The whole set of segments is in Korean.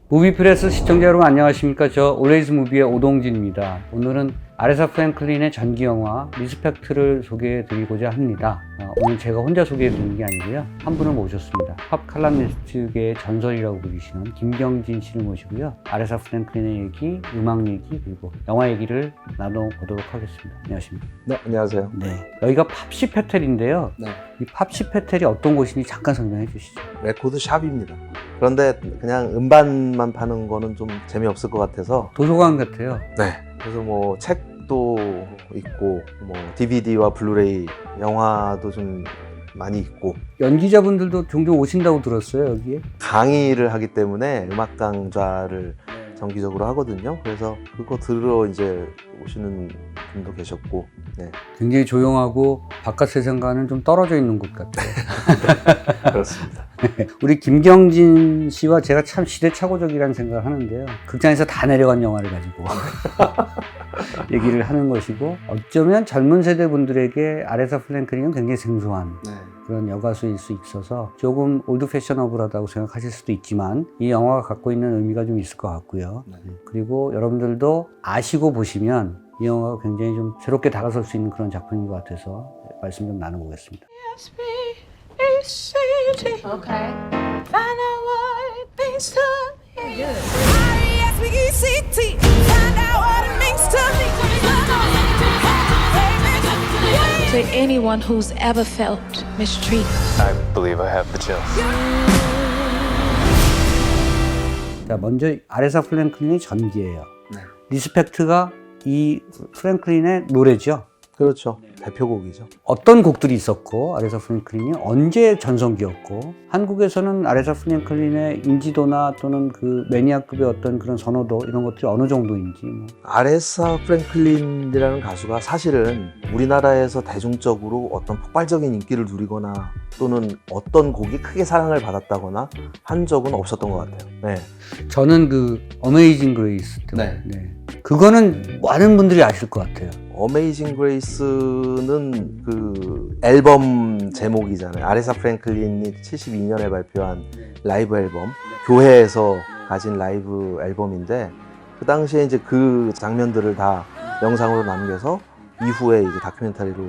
무비프레스 시청자 여러분 안녕하십니까? 저 올웨이즈 무비의 오동진입니다. 오늘은 아레사 프랭클린의 전기 영화 리스펙트를 소개해 드리고자 합니다. 오늘 제가 혼자 소개해 드리는 게 아니고요. 한 분을 모셨습니다. 팝 칼럼니스트계의 전설이라고 부르시는 김경진 씨를 모시고요. 아레사 프랭클린의 얘기, 음악 얘기, 그리고 영화 얘기를 나눠보도록 하겠습니다. 안녕하십니까? 네, 안녕하세요. 네. 여기가 팝시 페텔인데요. 네. 이 팝시 페텔이 어떤 곳인지 잠깐 설명해 주시죠. 레코드 샵입니다. 그런데 그냥 음반만 파는 거는 좀 재미없을 것 같아서 도서관 같아요. 네. 그래서 뭐 책도 있고 뭐 DVD와 블루레이, 영화도 좀 많이 있고 연기자분들도 종종 오신다고 들었어요, 여기에. 강의를 하기 때문에 음악 강좌를 정기적으로 하거든요. 그래서 그거 들으러 이제 오시는 분도 계셨고, 네. 굉장히 조용하고 바깥 세상과는 좀 떨어져 있는 곳 같아요. 그렇습니다. 우리 김경진 씨와 제가 참 시대착오적이라는 생각을 하는데요. 극장에서 다 내려간 영화를 가지고 얘기를 하는 것이고, 어쩌면 젊은 세대 분들에게 아레사 프랭클린은 굉장히 생소한 네. 그런 여가수일 수 있어서 조금 올드 패셔너블하다고 생각하실 수도 있지만 이 영화가 갖고 있는 의미가 좀 있을 것 같고요. 네. 그리고 여러분들도 아시고 보시면 이 영화가 굉장히 좀 새롭게 다가설 수 있는 그런 작품인 것 같아서 말씀 좀 나눠보겠습니다. Okay. Find out what it means to me. Good. R-E-S-P-E-C-T. Find out what it means to me. To anyone who's ever felt mistreated. I believe I have the chills. 자, 먼저 아레사 프랭클린의 전기예요. 네. 리스펙트가 이 프랭클린의 노래죠. 그렇죠. 대표곡이죠. 어떤 곡들이 있었고 아레사 프랭클린이 언제 전성기였고 한국에서는 아레사 프랭클린의 인지도나 또는 그 매니아급의 어떤 그런 선호도 이런 것들이 어느 정도인지 뭐. 아레사 프랭클린이라는 가수가 사실은 우리나라에서 대중적으로 어떤 폭발적인 인기를 누리거나 또는 어떤 곡이 크게 사랑을 받았다거나 한 적은 없었던 것 같아요. 네. 저는 그 어메이징 그레이스 때문에 네. 그거는 많은 분들이 아실 것 같아요. 어메이징 그레이스는 그 앨범 제목이잖아요. 아레사 프랭클린이 72년에 발표한 라이브 앨범, 교회에서 가진 라이브 앨범인데 그 당시에 이제 그 장면들을 다 영상으로 남겨서 이후에 이제 다큐멘터리로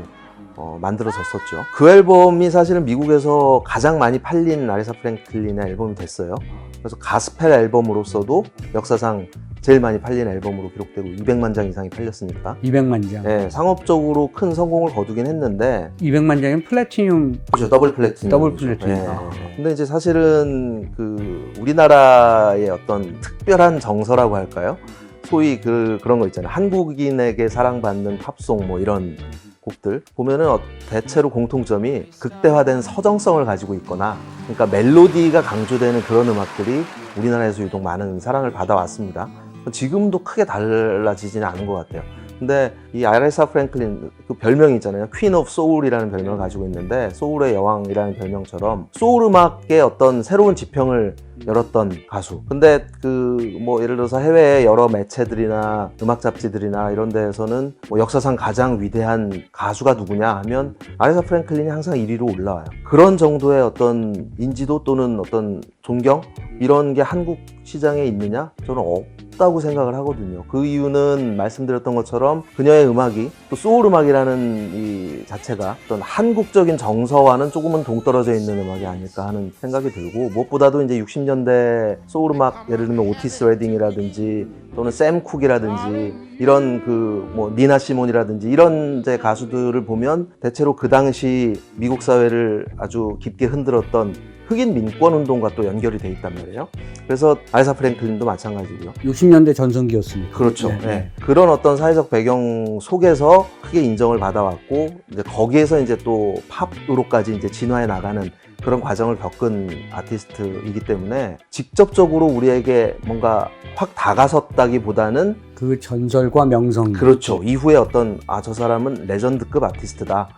만들어졌었죠. 그 앨범이 사실은 미국에서 가장 많이 팔린 아레사 프랭클린의 앨범이 됐어요. 그래서 가스펠 앨범으로서도 역사상 제일 많이 팔린 앨범으로 기록되고 200만 장 이상이 팔렸으니까 200만 장. 네, 상업적으로 큰 성공을 거두긴 했는데 200만 장이면 플래티늄. 그렇죠. 더블 플래티늄. 더블 플래티늄. 네. 근데 이제 사실은 그 우리나라의 어떤 특별한 정서라고 할까요? 소위 그런 거 있잖아요. 한국인에게 사랑받는 팝송 뭐 이런 곡들 보면은 대체로 공통점이 극대화된 서정성을 가지고 있거나 그러니까 멜로디가 강조되는 그런 음악들이 우리나라에서 유독 많은 사랑을 받아왔습니다. 지금도 크게 달라지지는 않은 것 같아요. 근데 이 아레사 프랭클린 그 별명이 있잖아요. 퀸 오브 소울이라는 별명을 가지고 있는데 소울의 여왕이라는 별명처럼 소울 음악의 어떤 새로운 지평을 열었던 가수. 근데 그 뭐 예를 들어서 해외의 여러 매체들이나 음악 잡지들이나 이런 데에서는 뭐 역사상 가장 위대한 가수가 누구냐 하면 아레사 프랭클린이 항상 1위로 올라와요. 그런 정도의 어떤 인지도 또는 어떤 존경 이런 게 한국 시장에 있느냐? 저는 없다고 생각을 하거든요. 그 이유는 말씀드렸던 것처럼 그녀의 음악이 또 소울 음악이라는 이 자체가 어떤 한국적인 정서와는 조금은 동떨어져 있는 음악이 아닐까 하는 생각이 들고 무엇보다도 이제 60년대 소울 음악 예를 들면 오티스 레딩이라든지 또는 샘 쿡이라든지 이런 그 뭐 니나 시몬이라든지 이런 이제 가수들을 보면 대체로 그 당시 미국 사회를 아주 깊게 흔들었던 흑인 민권 운동과 또 연결이 돼 있단 말이에요. 그래서 아레사 프랭클린도 마찬가지고요. 60년대 전성기였으니까. 그렇죠. 네. 네. 그런 어떤 사회적 배경 속에서 크게 인정을 받아왔고 이제 거기에서 이제 또 팝으로까지 이제 진화해 나가는 그런 과정을 겪은 아티스트이기 때문에 직접적으로 우리에게 뭔가 확 다가섰다기보다는 그 전설과 명성. 그렇죠. 이후에 어떤 저 사람은 레전드급 아티스트다.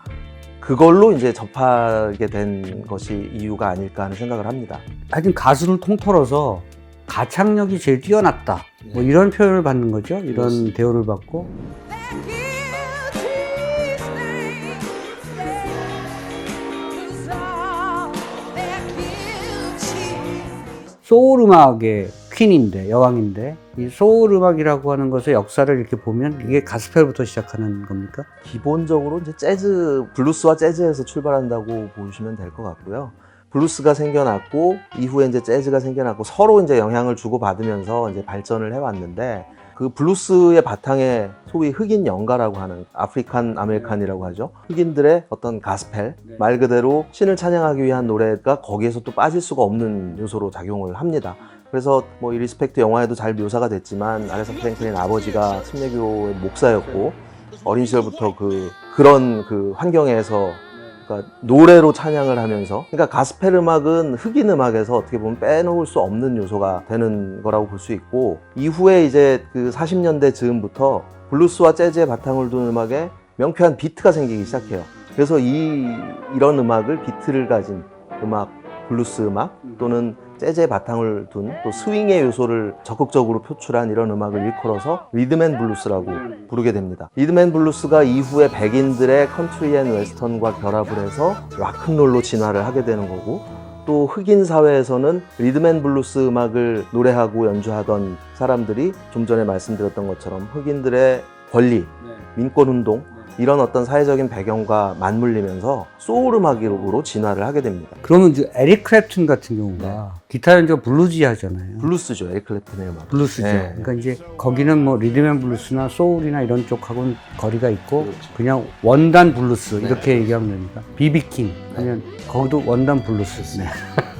그걸로 이제 접하게 된 것이 이유가 아닐까 하는 생각을 합니다. 하여튼 가수를 통틀어서 가창력이 제일 뛰어났다. 뭐 이런 표현을 받는 거죠. 이런 그렇습니다. 대우를 받고. 소울 음악의 퀸인데, 여왕인데 이 소울 음악이라고 하는 것의 역사를 이렇게 보면 이게 가스펠부터 시작하는 겁니까? 기본적으로 이제 재즈, 블루스와 재즈에서 출발한다고 보시면 될 것 같고요. 블루스가 생겨났고 이후에 이제 재즈가 생겨났고 서로 이제 영향을 주고 받으면서 이제 발전을 해왔는데 그 블루스의 바탕에 소위 흑인 영가라고 하는 아프리칸 아메리칸이라고 하죠. 흑인들의 어떤 가스펠, 말 그대로 신을 찬양하기 위한 노래가 거기에서 또 빠질 수가 없는 요소로 작용을 합니다. 그래서 뭐 이 리스펙트 영화에도 잘 묘사가 됐지만 아레사 프랭클린 아버지가 침례교의 목사였고 어린 시절부터 그런 환경에서 그러니까 노래로 찬양을 하면서 그러니까 가스펠 음악은 흑인 음악에서 어떻게 보면 빼놓을 수 없는 요소가 되는 거라고 볼 수 있고 이후에 이제 그 40년대 즈음부터 블루스와 재즈의 바탕을 둔 음악에 명쾌한 비트가 생기기 시작해요. 그래서 이런 음악을 비트를 가진 음악, 블루스 음악 또는 재즈의 바탕을 둔 또 스윙의 요소를 적극적으로 표출한 이런 음악을 일컬어서 리듬앤 블루스라고 부르게 됩니다. 리듬앤 블루스가 이후에 백인들의 컨트리 앤 웨스턴과 결합을 해서 락큰롤로 진화를 하게 되는 거고 또 흑인 사회에서는 리듬앤 블루스 음악을 노래하고 연주하던 사람들이 좀 전에 말씀드렸던 것처럼 흑인들의 권리, 민권운동 이런 어떤 사회적인 배경과 맞물리면서 소울 음악으로 진화를 하게 됩니다. 그러면 이제 에릭 클랩튼 같은 경우가 기타 연주가 블루지 하잖아요. 블루스죠, 에릭 클랩튼의 음악. 블루스죠. 네. 그러니까 이제 거기는 뭐 리듬앤 블루스나 소울이나 이런 쪽하고는 거리가 있고 그렇죠. 그냥 원단 블루스 네. 이렇게 얘기하면 됩니다. 비비킹 하면 거기도 원단 블루스. 네.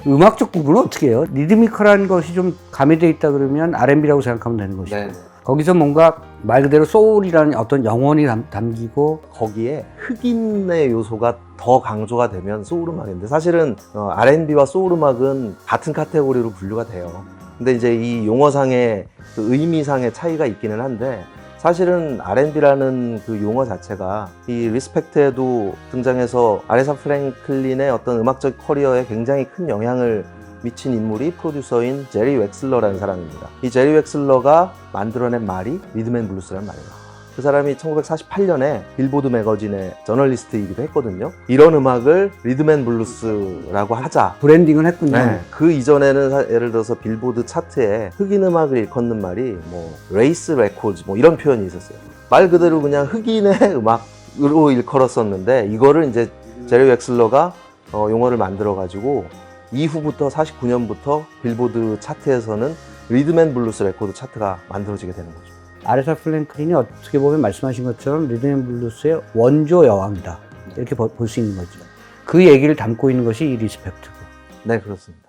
음악적 구분은 어떻게 해요? 리드미컬한 것이 좀 가미되어 있다 그러면 R&B라고 생각하면 되는 것이고 네. 거기서 뭔가 말 그대로 소울이라는 어떤 영혼이 담기고 거기에 흑인의 요소가 더 강조가 되면 소울 음악인데 사실은 R&B와 소울 음악은 같은 카테고리로 분류가 돼요. 근데 이제 이 용어상의 그 의미상의 차이가 있기는 한데 사실은 R&B라는 그 용어 자체가 이 리스펙트에도 등장해서 아레사 프랭클린의 어떤 음악적 커리어에 굉장히 큰 영향을 미친 인물이 프로듀서인 제리 웩슬러라는 사람입니다. 이 제리 웩슬러가 만들어낸 말이 리듬앤 블루스라는 말이에요. 그 사람이 1948년에 빌보드 매거진의 저널리스트이기도 했거든요. 이런 음악을 리듬앤 블루스라고 하자. 브랜딩을 했군요. 네. 그 이전에는 예를 들어서 빌보드 차트에 흑인 음악을 일컫는 말이 뭐 레이스 레코드 뭐 이런 표현이 있었어요. 말 그대로 그냥 흑인의 음악으로 일컬었었는데 이거를 이제 제리 웩슬러가 용어를 만들어 가지고 이후부터 49년부터 빌보드 차트에서는 리듬앤 블루스 레코드 차트가 만들어지게 되는 거죠. 아레사 프랭클린이 어떻게 보면 말씀하신 것처럼 리듬앤 블루스의 원조 여왕이다. 이렇게 볼 수 있는 거죠. 그 얘기를 담고 있는 것이 이 리스펙트고. 네, 그렇습니다.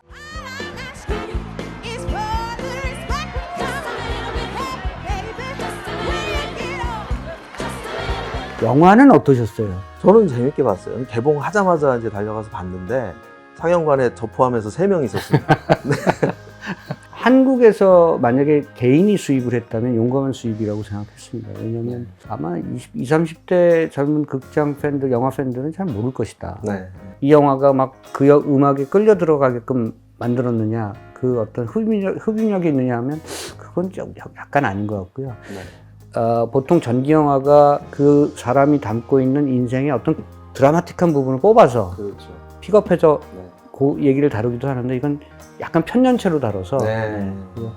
It's for the respect. Just a little bit happy, baby. Just a little bit off. Just a little bit. 영화는 어떠셨어요? 저는 재밌게 봤어요. 개봉하자마자 이제 달려가서 봤는데 상영관에 저 포함해서 3명 있었습니다. 한국에서 만약에 개인이 수입을 했다면 용감한 수입이라고 생각했습니다. 왜냐하면 아마 20, 30대 젊은 극장 팬들, 영화 팬들은 잘 모를 것이다. 네. 이 영화가 막 그 음악에 끌려 들어가게끔 만들었느냐, 그 어떤 흡입력이 있느냐 하면 그건 좀 약간 아닌 것 같고요. 네. 보통 전기 영화가 그 사람이 담고 있는 인생의 어떤 드라마틱한 부분을 뽑아서 그렇죠. 픽업해서 네. 그 얘기를 다루기도 하는데 이건 약간 편년체로 다뤄서 네. 그리고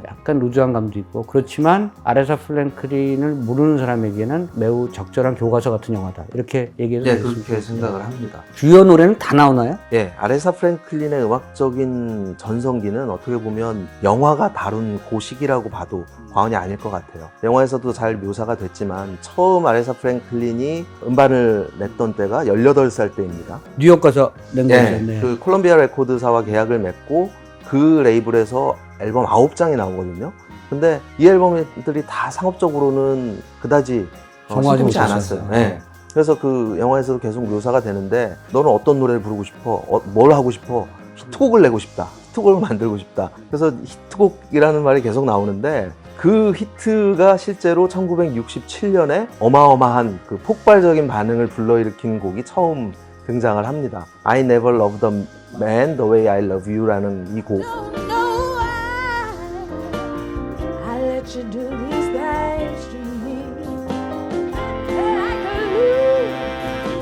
약간 루즈한 감도 있고 그렇지만 아레사 프랭클린을 모르는 사람에게는 매우 적절한 교과서 같은 영화다 이렇게 얘기해서 네, 그렇게 생각을 합니다. 주요 노래는 다 나오나요? 예, 아레사 프랭클린의 음악적인 전성기는 어떻게 보면 영화가 다룬 고시기라고 봐도 과언이 아닐 것 같아요. 영화에서도 잘 묘사가 됐지만 처음 아레사 프랭클린이 음반을 냈던 때가 18살 때입니다. 뉴욕 가서 낸 예, 거죠. 네. 그 콜롬비아 레코드사와 계약을 맺고 그 레이블에서 앨범 9장이 나오거든요. 근데 이 앨범들이 다 상업적으로는 그다지 성공하지 성공하지 못했어요. 않았어요. 예. 그래서 그 영화에서도 계속 묘사가 되는데 너는 어떤 노래를 부르고 싶어? 뭘 하고 싶어? 히트곡을 내고 싶다. 히트곡을 만들고 싶다. 그래서 히트곡이라는 말이 계속 나오는데 그 히트가 실제로 1967년에 어마어마한 그 폭발적인 반응을 불러일으킨 곡이 처음 등장을 합니다. I Never Loved the Man the Way I Love You라는 이 곡. Don't know why I let you do these things to me. Like a loser,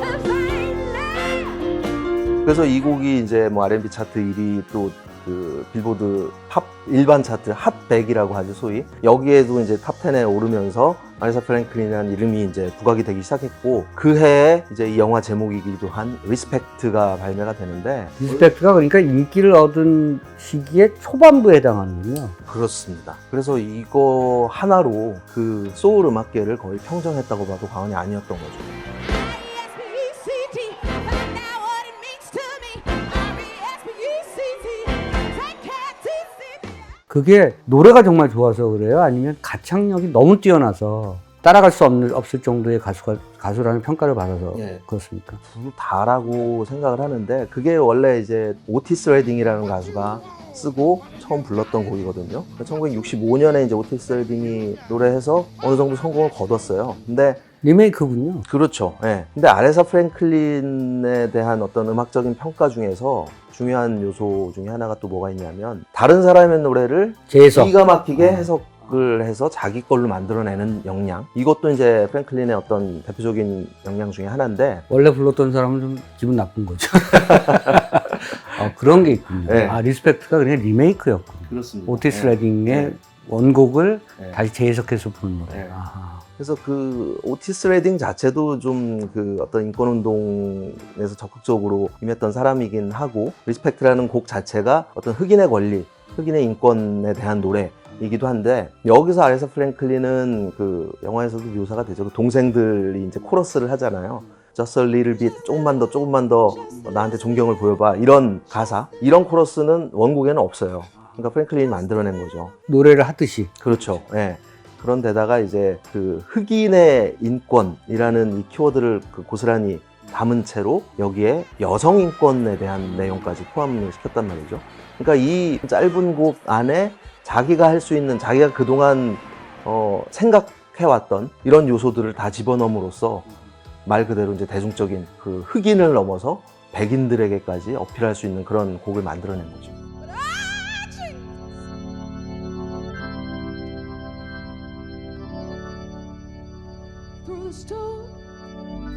a fine man. 그래서 이 곡이 이제 뭐 R&B 차트 1위 또 그 빌보드 팝 일반 차트 핫 100이라고 하죠, 소위. 여기에도 이제 탑 10에 오르면서 아레사 프랭클린이라는 이름이 이제 부각이 되기 시작했고, 그 해에 이제 이 영화 제목이기도 한 리스펙트가 발매가 되는데, 리스펙트가 그러니까 인기를 얻은 시기에 초반부에 해당하는군요. 그렇습니다. 그래서 이거 하나로 그 소울 음악계를 거의 평정했다고 봐도 과언이 아니었던 거죠. R-E-S-P-E-C-T. Find out what it means to me. R-E-S-P-E-C-T. Take care, T-C-T. 그게 노래가 정말 좋아서 그래요? 아니면 가창력이 너무 뛰어나서 따라갈 수 없을 정도의 가수라는 평가를 받아서 예. 그렇습니까? 둘 다라고 생각을 하는데, 그게 원래 이제 오티스 레딩이라는 가수가 쓰고 처음 불렀던 곡이거든요. 1965년에 이제 오티스 레딩이 노래해서 어느 정도 성공을 거뒀어요. 근데 리메이크군요. 그렇죠. 예. 근데 아레사 프랭클린에 대한 어떤 음악적인 평가 중에서 중요한 요소 중에 하나가 또 뭐가 있냐면, 다른 사람의 노래를 재해석. 기가 막히게 해석을 해서 자기 걸로 만들어내는 역량. 이것도 이제 프랭클린의 어떤 대표적인 역량 중에 하나인데, 원래 불렀던 사람은 좀 기분 나쁜 거죠. 그런 게 있군요. 네. 리스펙트가 그냥 리메이크였군요. 그렇습니다. 오티스 레딩의 원곡을 네. 다시 재해석해서 부른 노래. 네. 아하. 그래서 그 오티스 레딩 자체도 좀 그 어떤 인권 운동에서 적극적으로 임했던 사람이긴 하고, 리스펙트라는 곡 자체가 어떤 흑인의 권리, 흑인의 인권에 대한 노래이기도 한데, 여기서 아레사 프랭클린은 그 영화에서도 묘사가 되죠. 그 동생들이 이제 코러스를 하잖아요. Just a little bit, 조금만 더 나한테 존경을 보여봐, 이런 가사, 이런 코러스는 원곡에는 없어요. 그러니까 프랭클린이 만들어낸 거죠. 노래를 하듯이. 그렇죠. 예. 그런 데다가 이제 그 흑인의 인권이라는 이 키워드를 그 고스란히 담은 채로 여기에 여성 인권에 대한 내용까지 포함을 시켰단 말이죠. 그러니까 이 짧은 곡 안에 자기가 할 수 있는, 자기가 그동안 생각해왔던 이런 요소들을 다 집어넣음으로써 말 그대로 이제 대중적인 그 흑인을 넘어서 백인들에게까지 어필할 수 있는 그런 곡을 만들어낸 거죠. Through the storm.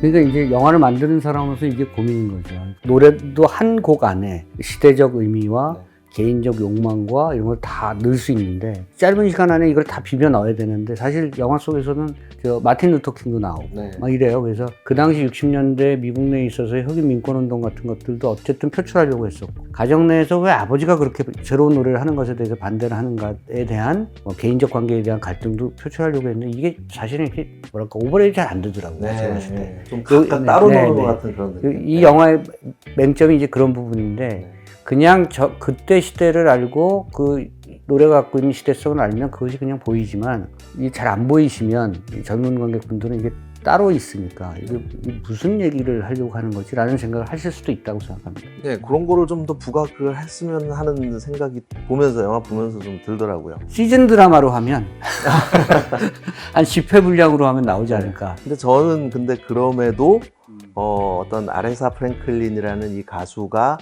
그러니까 이제 영화를 만드는 사람으로서 이게 고민인 거죠. 노래도 한 곡 안에 시대적 의미와 개인적 욕망과 이런 걸 다 넣을 수 있는데, 짧은 시간 안에 이걸 다 비벼 넣어야 되는데, 사실 영화 속에서는 저 마틴 루터 킹도 나오고 네. 막 이래요. 그래서 그 당시 60년대 미국 내에 있어서의 흑인 민권 운동 같은 것들도 어쨌든 표출하려고 했었고, 가정 내에서 왜 아버지가 그렇게 새로운 노래를 하는 것에 대해서 반대를 하는가에 대한 개인적 관계에 대한 갈등도 표출하려고 했는데, 이게 사실은 이렇게 뭐랄까 오버레이 잘 안 되더라고요. 제가 봤을 때. 좀 각각 따로 노는 것 같은 그런 느낌. 이 영화의 맹점이 이제 그런 부분인데, 그냥 그때 시대를 알고 그 노래가 갖고 있는 시대성을 알면 그것이 그냥 보이지만, 이 잘 안 보이시면 이 젊은 관객분들은 이게 따로 있으니까 이게 무슨 얘기를 하려고 하는 거지라는 생각을 하실 수도 있다고 생각합니다. 네, 그런 거를 좀 더 부각을 했으면 하는 생각이 영화 보면서 좀 들더라고요. 시즌 드라마로 하면 한 10회 분량으로 하면 나오지 않을까. 근데 저는 그럼에도 어떤 아레사 프랭클린이라는 이 가수가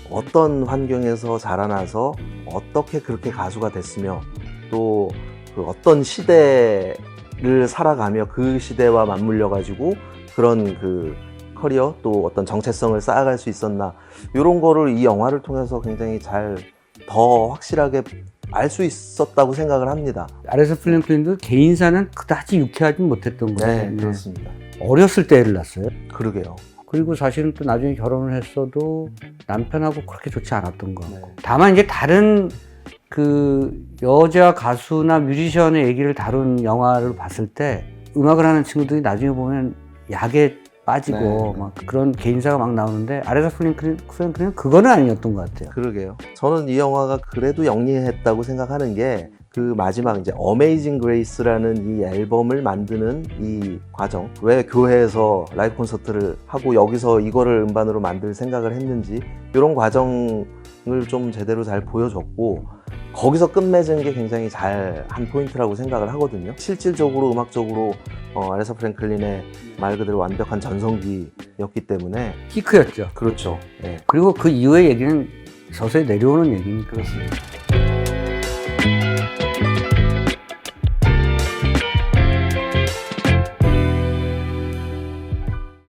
어떤 환경에서 자라나서 어떻게 그렇게 가수가 됐으며, 또 그 어떤 시대를 살아가며 그 시대와 맞물려 가지고 그런 그 커리어, 또 어떤 정체성을 쌓아갈 수 있었나, 이런 거를 이 영화를 통해서 굉장히 더 확실하게 알 수 있었다고 생각을 합니다. 아레사 프랭클린도 개인사는 그다지 유쾌하지 못했던 거예요. 네, 그렇습니다. 어렸을 때 애를 낳았어요. 그러게요. 그리고 사실은 또 나중에 결혼을 했어도 남편하고 그렇게 좋지 않았던 거 같고. 네. 다만 이제 다른 그 여자 가수나 뮤지션의 얘기를 다룬 영화를 봤을 때, 음악을 하는 친구들이 나중에 보면 약에 빠지고 네. 막 그런 개인사가 막 나오는데, 아레사 프랭클린은 그거는 아니었던 것 같아요. 그러게요. 저는 이 영화가 그래도 영리했다고 생각하는 게, 그 마지막 이제 어메이징 그레이스라는 이 앨범을 만드는 이 과정, 왜 교회에서 라이브 콘서트를 하고 여기서 이거를 음반으로 만들 생각을 했는지, 이런 과정을 좀 제대로 잘 보여줬고, 거기서 끝맺은 게 굉장히 잘 한 포인트라고 생각을 하거든요. 실질적으로 음악적으로 아레사 프랭클린의 말 그대로 완벽한 전성기였기 때문에. 피크였죠. 그렇죠. 네. 그리고 그 이후의 얘기는 서서히 내려오는 얘기니까. 그렇습니다.